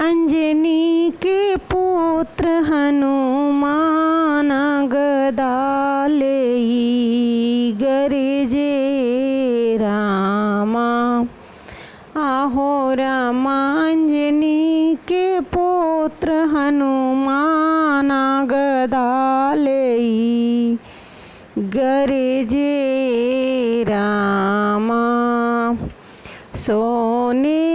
अंजनी के पुत्र हनुमान गदा लेई गरजे रामा। आहो रामा अंजनी के पुत्र हनुमान गदा लेई गरजे रामा। सोने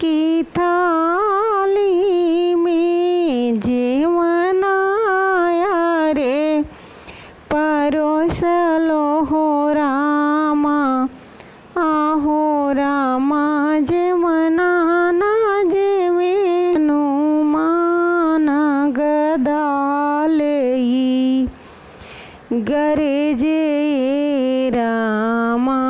की थाली में जीवन आया रे परोस लो हो रामा। आहो रामा जीवना ना जेवे हनुमान गदा लेई गरजे रामा।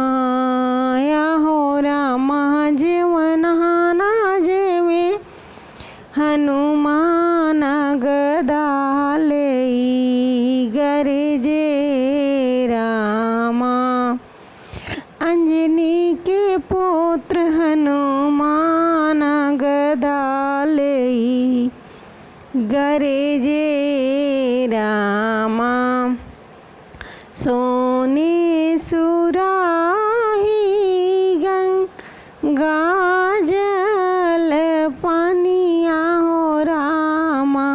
आहो रामा जीवना ना जेवे हनुमान गदा लेई गरजे रामा। अंजनी के पुत्र हनुमान गदा लेई गरजे रामा। सोने सुराही गंगा जल पनिया हो रामा।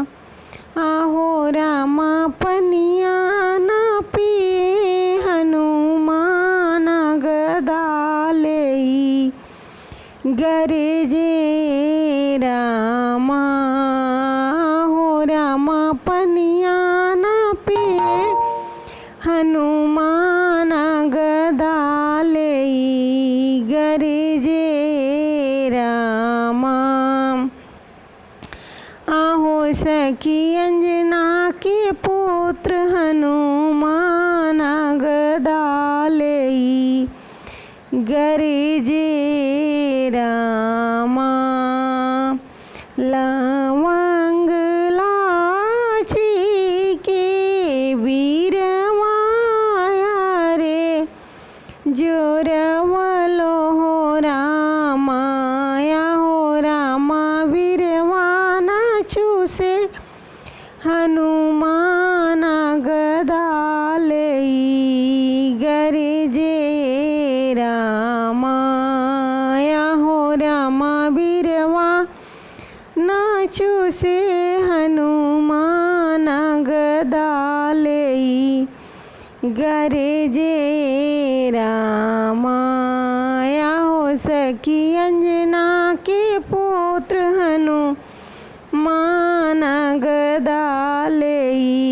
आहो रामा पनिया न पिए हनुमान गदा लेई गरजे रामा। आहो रामा पनिया न पिए हनुमान गदा लेई गरजे रामा। आहो सखी अंजना के पुत्र हनुमान गदा लेई गरजे रामा। लवंग लाची के वीर जोरवलो हो रामा। हो रामा वीरवाना चूसे हनुमान गदा लेई गरजे रामा। हो रामा वीरवा ना चूसे हनुमान गदा लेई गरजे रामा। हो सखी अंजना के पुत्र हनुमान गदा लेई